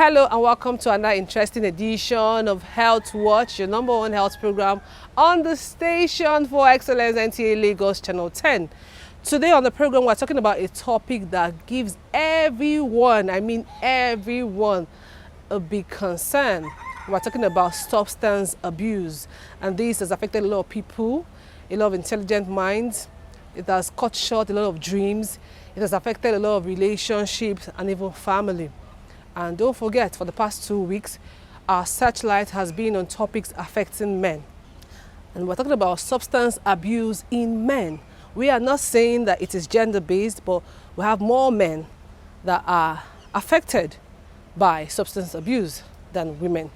Hello and welcome to another interesting edition of Health Watch, your number one health program on the station for excellence, NTA Lagos Channel 10. Today on the program, we're talking about a topic that gives everyone, I mean everyone, a big concern. We're talking about substance abuse, and this has affected a lot of people, a lot of intelligent minds. It has cut short a lot of dreams. It has affected a lot of relationships and even family. And don't forget, for the past 2 weeks, our searchlight has been on topics affecting men. And we're talking about substance abuse in men. We are not saying that it is gender-based, but we have more men that are affected by substance abuse than women.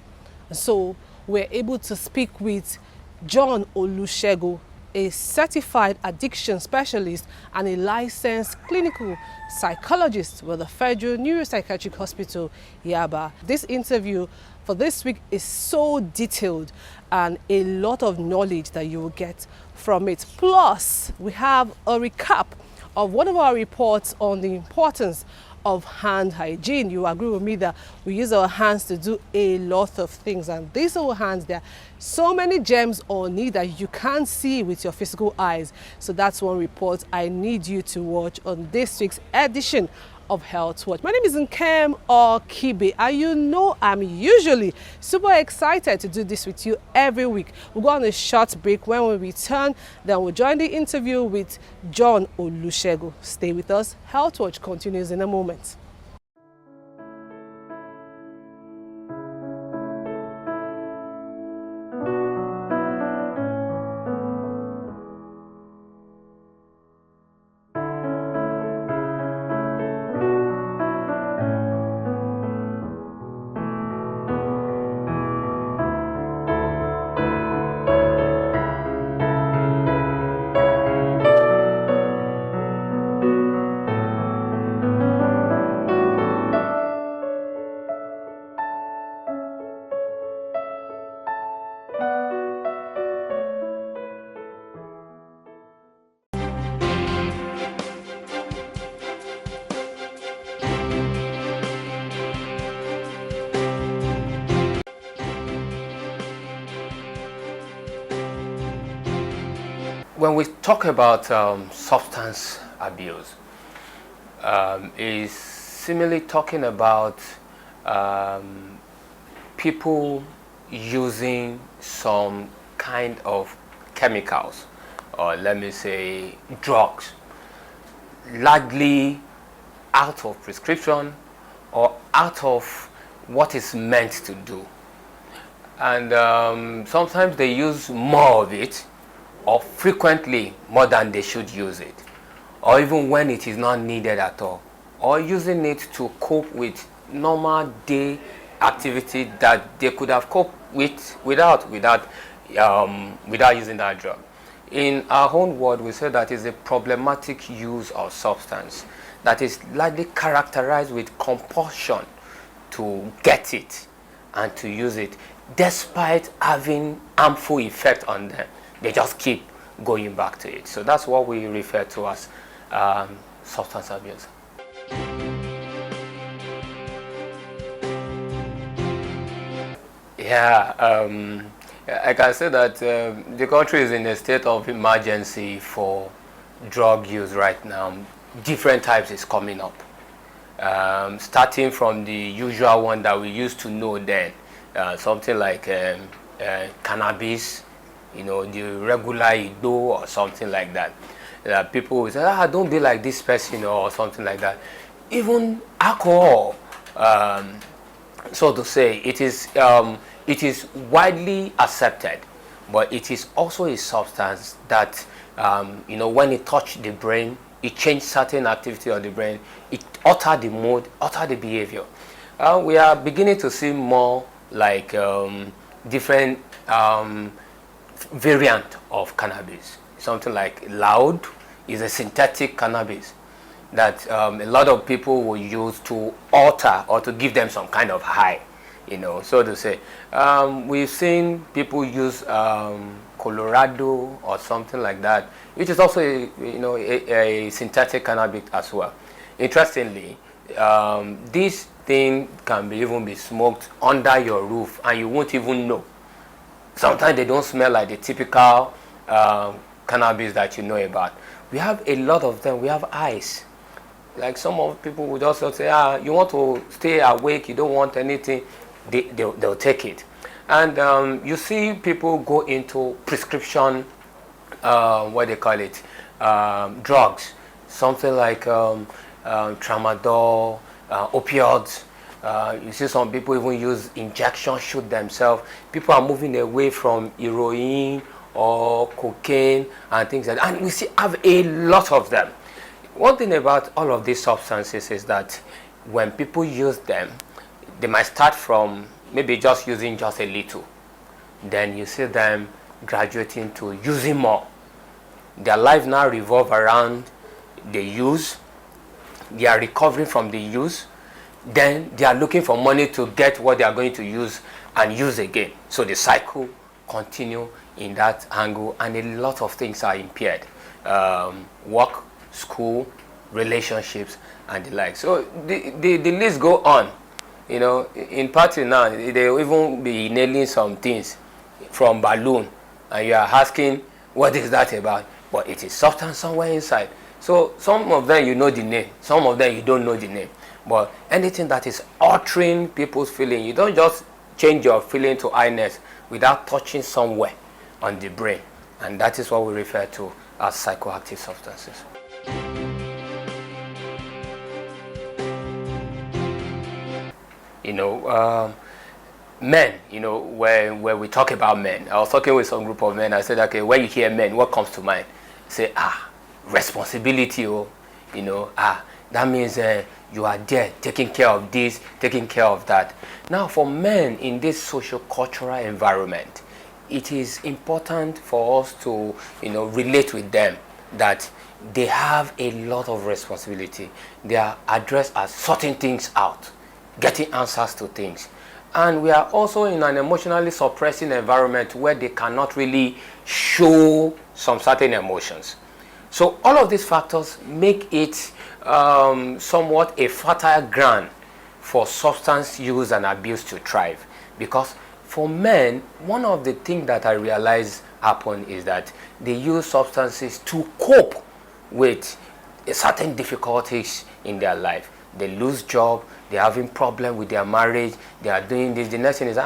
And so we're able to speak with John Olusegun, a certified addiction specialist and a licensed clinical psychologist with the Federal Neuropsychiatric Hospital, Yaba. This interview for this week is so detailed and a lot of knowledge that you will get from it. Plus, we have a recap of one of our reports on the importance of hand hygiene. You agree with me that we use our hands to do a lot of things, and these our hands, there are so many germs on it that you can't see with your physical eyes. So that's one report I need you to watch on this week's edition of Health Watch. My name is Nkem Okibe, and you know I'm usually super excited to do this with you every week. We'll go on a short break. When we return, then we'll join the interview with John Olusegun. Stay with us. Health Watch continues in a moment. When we talk about substance abuse, is similarly talking about people using some kind of chemicals, or let me say drugs, largely out of prescription or out of what is meant to do. And sometimes they use more of it, or frequently more than they should use it, or even when it is not needed at all, or using it to cope with normal day activity that they could have coped with without using that drug. In our own word, we say that is a problematic use of substance that is largely characterized with compulsion to get it and to use it, despite having harmful effect on them. They just keep going back to it. So that's what we refer to as substance abuse. Yeah, I can say that the country is in a state of emergency for drug use right now. Different types is coming up, starting from the usual one that we used to know then, something like cannabis, you know, the regular Ido or something like that. People will say, don't be like this person or something like that. Even alcohol, so to say, it is widely accepted, but it is also a substance that, you know, when it touches the brain, it changes certain activity of the brain, it alters the mood, alters the behavior. We are beginning to see more like different variant of cannabis. Something like loud is a synthetic cannabis that a lot of people will use to alter or to give them some kind of high, you know, so to say. We've seen people use Colorado or something like that, which is also a synthetic cannabis as well. Interestingly, this thing can be even be smoked under your roof and you won't even know. Sometimes they don't smell like the typical cannabis that you know about. We have a lot of them. We have ice. Like some of people would also say, you want to stay awake, you don't want anything, they'll take it. And you see people go into prescription, what they call it, drugs, something like tramadol, opioids. You see some people even use injection, shoot themselves. People are moving away from heroin or cocaine and things like that. And we have a lot of them. One thing about all of these substances is that when people use them, they might start from maybe just using just a little. Then you see them graduating to using more. Their life now revolves around the use. They are recovering from the use. Then they are looking for money to get what they are going to use and use again. So the cycle continues in that angle, and a lot of things are impaired. Work, school, relationships, and the like. So the list go on. You know, in party now, they will even be nailing some things from balloon, and you are asking, what is that about? But it is substance somewhere inside. So some of them you know the name, some of them you don't know the name. But anything that is altering people's feeling, you don't just change your feeling to highness without touching somewhere on the brain. And that is what we refer to as psychoactive substances. You know, men, you know, where we talk about men, I was talking with some group of men, I said, okay, when you hear men, what comes to mind? Say, responsibility, oh, you know, that means you are there taking care of this, taking care of that. Now, for men in this socio-cultural environment, it is important for us to, you know, relate with them that they have a lot of responsibility. They are addressed as sorting things out, getting answers to things. And we are also in an emotionally suppressing environment where they cannot really show some certain emotions. So all of these factors make it somewhat a fertile ground for substance use and abuse to thrive. Because for men, one of the things that I realize happen is that they use substances to cope with certain difficulties in their life. They lose job, they're having problem with their marriage, they are doing this. The next thing is,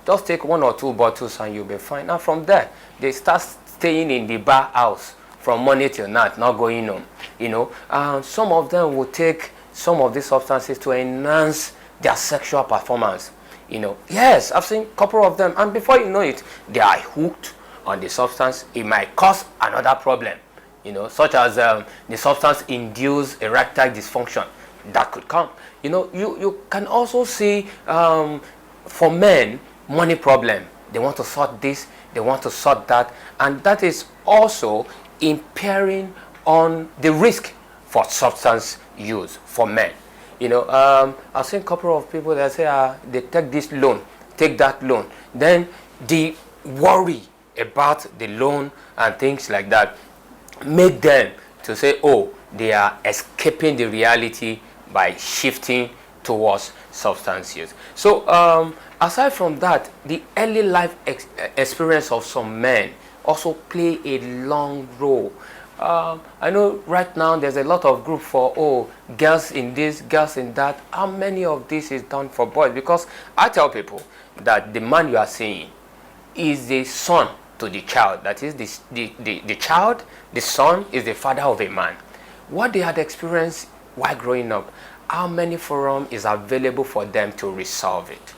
just take 1 or 2 bottles and you'll be fine. Now from there, they start staying in the bar house from morning till night, not going home. You know, some of them will take some of these substances to enhance their sexual performance. You know, yes, I've seen a couple of them, and before you know it, they are hooked on the substance. It might cause another problem, you know, such as the substance induce erectile dysfunction. That could come. You know, you can also see for men, money problem. They want to sort this, they want to sort that, and that is also impairing on the risk for substance use for men. You know, I've seen a couple of people that say they take this loan, take that loan. Then the worry about the loan and things like that make them to say, oh, they are escaping the reality by shifting towards substance use. So aside from that, the early life experience of some men also play a long role. I know right now there's a lot of group for girls in this, girls in that. How many of this is done for boys? Because I tell people that the man you are seeing is the son to the child. That is the child, the son is the father of a man. What they had experienced while growing up, how many forum is available for them to resolve it?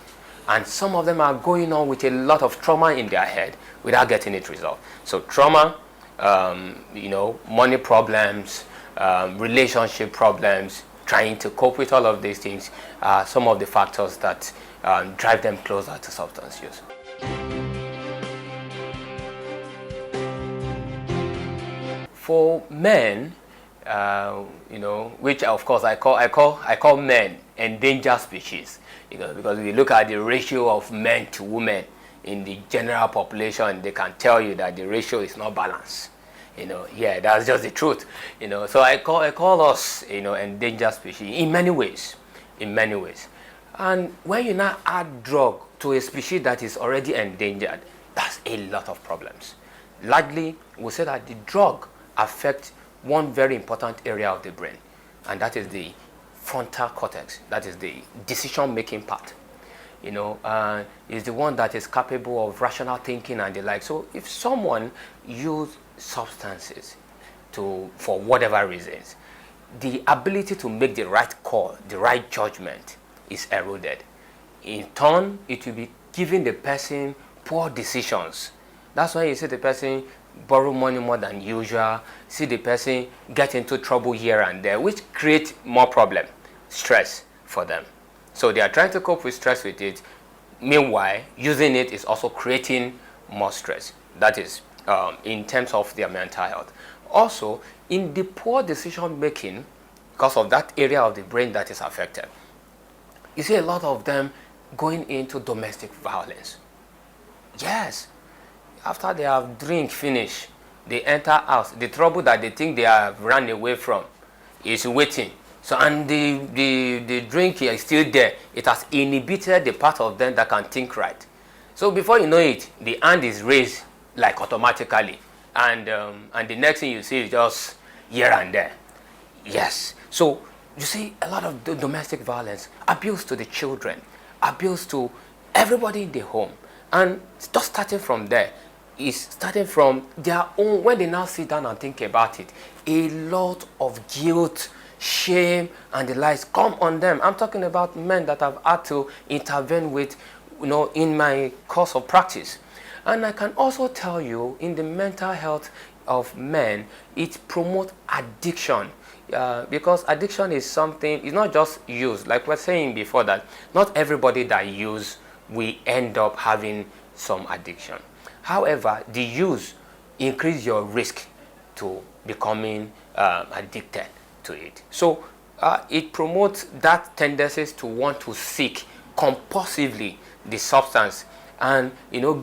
And some of them are going on with a lot of trauma in their head without getting it resolved. So trauma, you know, money problems, relationship problems, trying to cope with all of these things are some of the factors that drive them closer to substance use. For men, you know, which of course I call men endangered species, because if you look at the ratio of men to women in the general population, they can tell you that the ratio is not balanced. You know, yeah, that's just the truth. You know, so I call us, you know, endangered species in many ways, And when you now add drug to a species that is already endangered, that's a lot of problems. Largely, we say that the drug affects one very important area of the brain, and that is the frontal cortex, that is the decision-making part. Is the one that is capable of rational thinking and the like. So if someone use substances for whatever reasons, the ability to make the right call, the right judgment is eroded. In turn, it will be giving the person poor decisions. That's why you see the person borrow money more than usual, see the person get into trouble here and there, which creates more problem, stress for them. So they are trying to cope with stress with it. Meanwhile, using it is also creating more stress. That is in terms of their mental health. Also, in the poor decision making, because of that area of the brain that is affected, you see a lot of them going into domestic violence. Yes, after they have drink finish, they enter house. The trouble that they think they have run away from is waiting. So, and the drink is still there. It has inhibited the part of them that can think right. So before you know it, the hand is raised like automatically, and the next thing you see is just here and there. Yes. So you see a lot of domestic violence, abuse to the children, abuse to everybody in the home, and just starting from there is starting from their own. When they now sit down and think about it, a lot of guilt, shame, and the likes come on them. I'm talking about men that I've had to intervene with, in my course of practice. And I can also tell you, in the mental health of men, it promotes addiction. Because addiction is something, it's not just use. Like we're saying before, that not everybody that use will end up having some addiction. However, the use increase your risk to becoming addicted to it. So it promotes that tendencies to want to seek compulsively the substance, and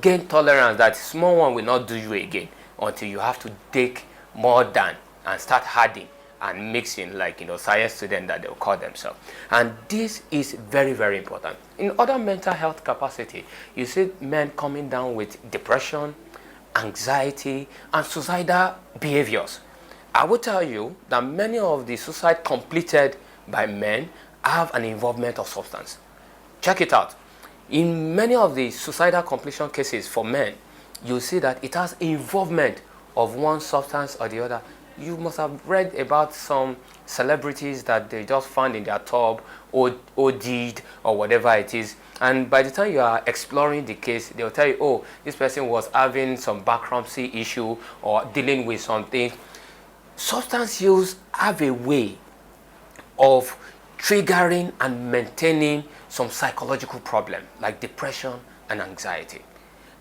gain tolerance that small one will not do you again until you have to take more than and start adding and mixing, like science students that they'll call themselves. And this is very, very important. In other mental health capacity, you see men coming down with depression, anxiety, and suicidal behaviors. I will tell you that many of the suicide completed by men have an involvement of substance. Check it out. In many of the suicidal completion cases for men, you see that it has involvement of one substance or the other. You must have read about some celebrities that they just found in their tub or OD'd or whatever it is. And by the time you are exploring the case, they'll tell you, oh, this person was having some bankruptcy issue or dealing with something. Substance use have a way of triggering and maintaining some psychological problem like depression and anxiety.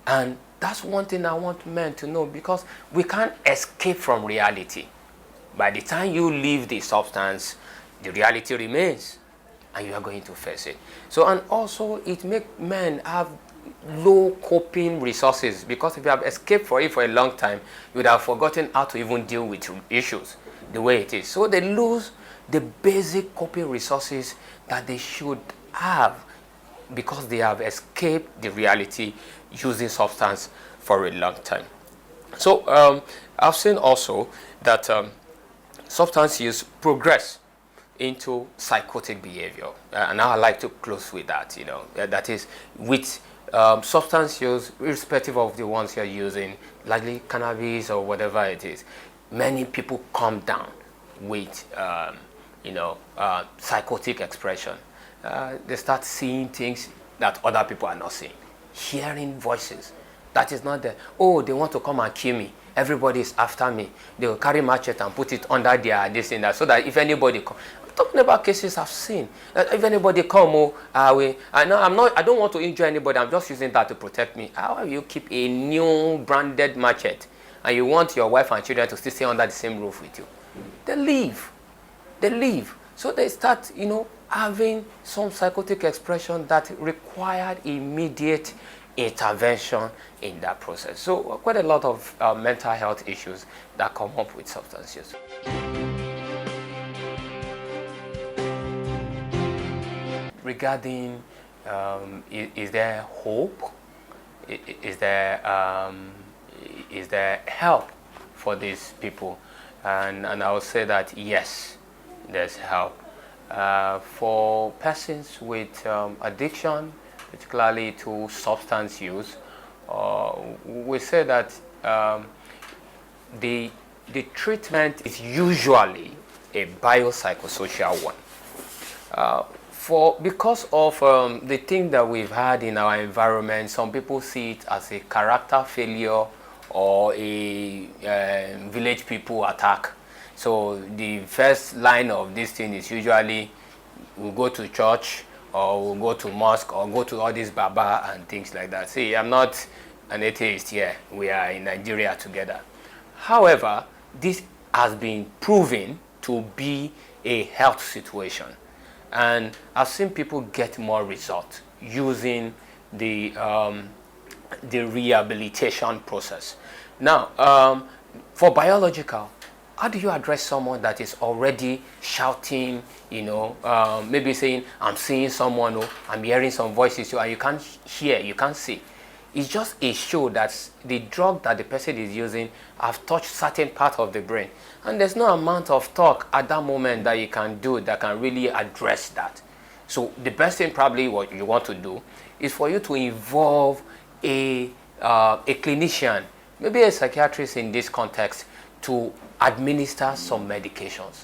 And that's one thing I want men to know, because we can't escape from reality. By the time you leave the substance, the reality remains and you are going to face it. So, and also it makes men have low coping resources, because if you have escaped for it for a long time, you would have forgotten how to even deal with issues the way it is. So they lose the basic coping resources that they should have, because they have escaped the reality using substance for a long time. So I've seen also that substance use progress into psychotic behavior, and now I like to close with that. That is with substance use, irrespective of the ones you're using, likely cannabis or whatever it is. Many people come down with psychotic expression. They start seeing things that other people are not seeing, hearing voices that is not there. Oh, they want to come and kill me. Everybody is after me. They will carry machete and put it under their this and that, so that if anybody come, I'm talking about cases I've seen. If anybody come, I don't want to injure anybody. I'm just using that to protect me. How will you keep a new branded machete and you want your wife and children to still stay under the same roof with you? They leave. So they start, having some psychotic expression that required immediate intervention in that process. So quite a lot of mental health issues that come up with substance use. regarding is there hope? Is there is there help for these people? And I would say that yes, there's help for persons with addiction, particularly to substance use. We say that the treatment is usually a biopsychosocial one. Because of the thing that we've had in our environment, some people see it as a character failure or a village people attack. So the first line of this thing is usually we'll go to church or we'll go to mosque or go to all these baba and things like that. See, I'm not an atheist here. We are in Nigeria together. However, this has been proven to be a health situation. And I've seen people get more results using the rehabilitation process. Now, for biological, how do you address someone that is already shouting, maybe saying, I'm seeing someone, or I'm hearing some voices, and you can't hear, you can't see. It's just a show that the drug that the person is using have touched certain part of the brain. And there's no amount of talk at that moment that you can do that can really address that. So the best thing probably what you want to do is for you to involve a clinician, maybe a psychiatrist in this context, to administer some medications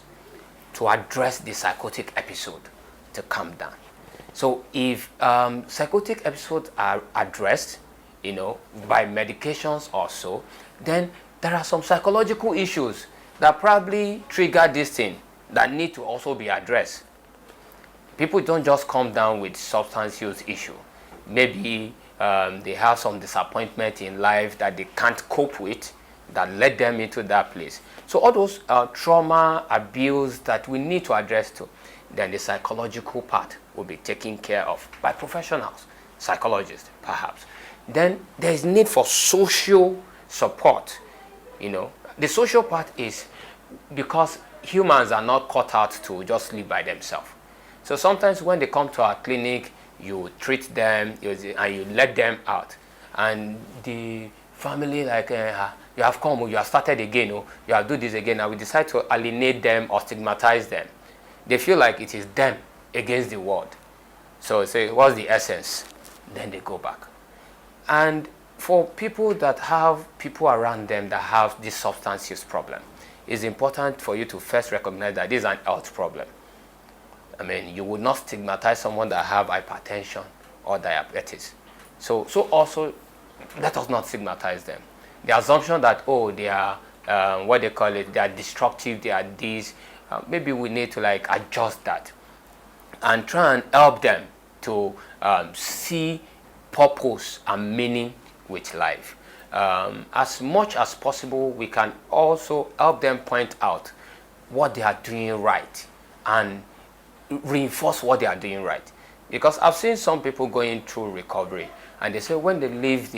to address the psychotic episode to calm down. So if psychotic episodes are addressed, by medications or so, then there are some psychological issues that probably trigger this thing that need to also be addressed. People don't just come down with substance use issue. Maybe they have some disappointment in life that they can't cope with that led them into that place. So all those trauma, abuse that we need to address too, then the psychological part will be taken care of by professionals, psychologists perhaps. Then there is need for social support. The social part is because humans are not cut out to just live by themselves. So sometimes when they come to our clinic, you treat them and you let them out. And the family you have come, you have started again, you have do this again, and we decide to alienate them or stigmatize them. They feel like it is them against the world. So say, what's the essence? Then they go back. And for people that have people around them that have this substance use problem, it's important for you to first recognize that this is an health problem. I mean, you would not stigmatize someone that have hypertension or diabetes. So also, let us not stigmatize them. The assumption that, they are, they are destructive, they are this, maybe we need to adjust that and try and help them to see purpose and meaning with life. As much as possible, we can also help them point out what they are doing right and reinforce what they are doing right. Because I've seen some people going through recovery and they say when they leave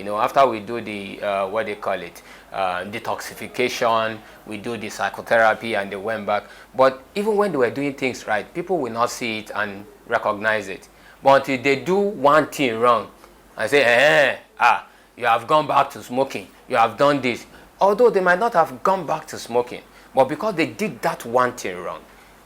after we do the detoxification, we do the psychotherapy and they went back. But even when they were doing things right, people will not see it and recognize it. But until they do one thing wrong and say, you have gone back to smoking, you have done this. Although they might not have gone back to smoking, but because they did that one thing wrong,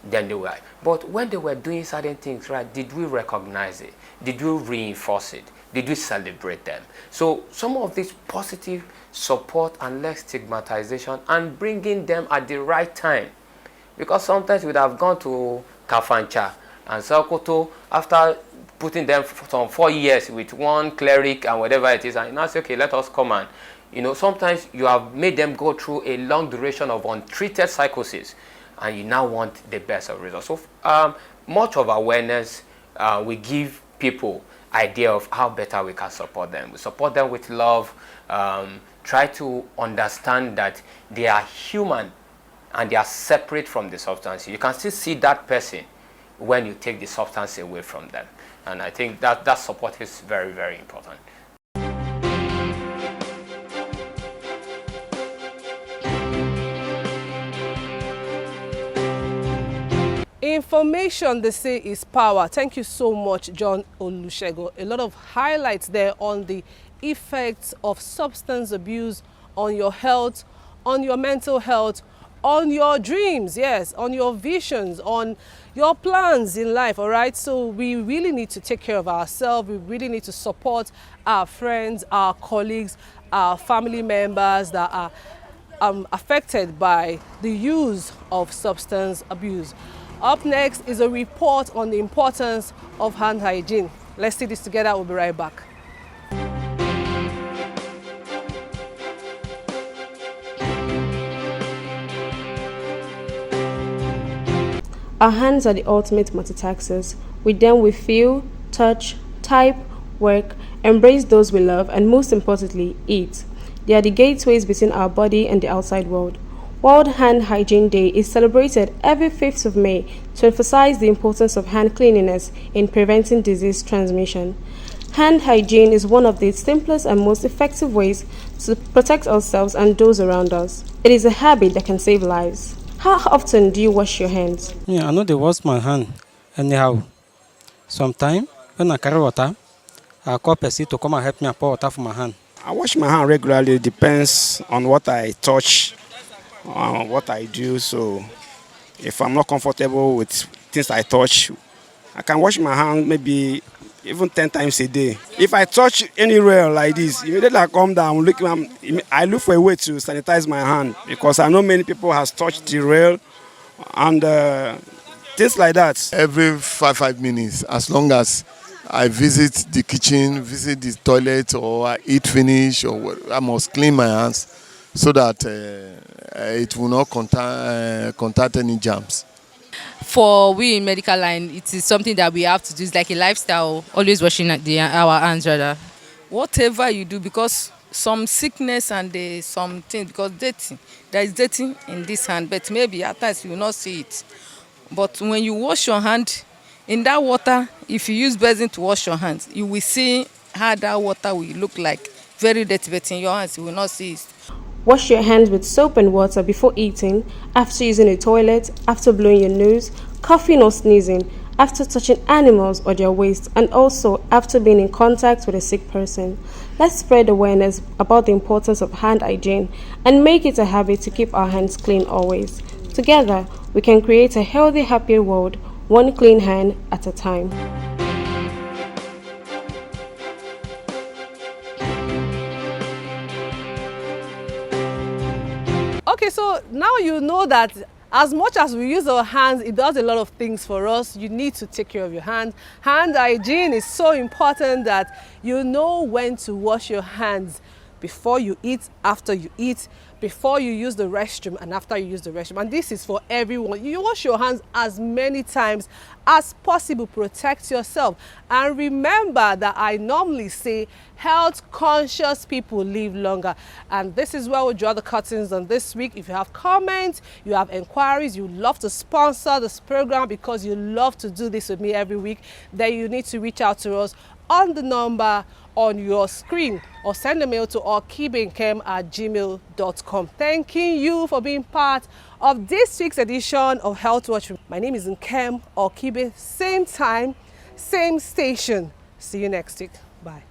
then they were. But when they were doing certain things right, did we recognize it? Did we reinforce it? Did we celebrate them? So some of this positive support and less stigmatization and bringing them at the right time. Because sometimes we'd have gone to Kafancha and Sokoto after putting them for some 4 years with one cleric and whatever it is, and now say, okay, let us come and, sometimes you have made them go through a long duration of untreated psychosis, and you now want the best of results. So much of awareness, we give people idea of how better we can support them. We support them with love, try to understand that they are human and they are separate from the substance. You can still see that person when you take the substance away from them. And I think that support is very, very important. Information, they say, is power. Thank you so much, John Olusegun. A lot of highlights there on the effects of substance abuse on your health, on your mental health, on your dreams, yes, on your visions, on your plans in life, all right? So we really need to take care of ourselves. We really need to support our friends, our colleagues, our family members that are affected by the use of substance abuse. Up next is a report on the importance of hand hygiene. Let's see this together. We'll be right back. Our hands are the ultimate multitaskers. With them we feel, touch, type, work, embrace those we love, and most importantly, eat. They are the gateways between our body and the outside world. World Hand Hygiene Day is celebrated every 5th of May to emphasize the importance of hand cleanliness in preventing disease transmission. Hand hygiene is one of the simplest and most effective ways to protect ourselves and those around us. It is a habit that can save lives. How often do you wash your hands? I know they wash my hand anyhow. Sometimes when I carry water, I call person to come and help me pour water for my hand. I wash my hand regularly. It depends on what I touch, what I do. So if I'm not comfortable with things I touch, I can wash my hand maybe even 10 times a day. If I touch any rail like this, immediately I come down, I look for a way to sanitize my hand because I know many people has touched the rail and things like that. Every 5 minutes, as long as I visit the kitchen, visit the toilet, or I eat finish, or I must clean my hands so that it will not contact any germs. For we in medical line, it is something that we have to do. It's like a lifestyle, always washing our hands rather. Whatever you do, because some sickness and some things, because there is dirty in this hand, but maybe at times you will not see it. But when you wash your hand, in that water, if you use basin to wash your hands, you will see how that water will look like. Very dirty, but in your hands, you will not see it. Wash your hands with soap and water before eating, after using a toilet, after blowing your nose, coughing or sneezing, after touching animals or their waste, and also after being in contact with a sick person. Let's spread awareness about the importance of hand hygiene and make it a habit to keep our hands clean always. Together, we can create a healthy, happier world, one clean hand at a time. Okay, so now you know that as much as we use our hands, it does a lot of things for us. You need to take care of your hands. Hand hygiene is so important that you know when to wash your hands before you eat, after you eat, before you use the restroom, and after you use the restroom. And this is for everyone. You wash your hands as many times as possible. Protect yourself. And remember that I normally say health conscious people live longer. And this is where we draw the curtains on this week. If you have comments, you have inquiries, you love to sponsor this program because you love to do this with me every week, then you need to reach out to us on the number on your screen or send a mail to orkibenkem@gmail.com. Thanking you for being part of this week's edition of Health Watch. My name is Nkem Orkibe. Same time, same station. See you next week. Bye.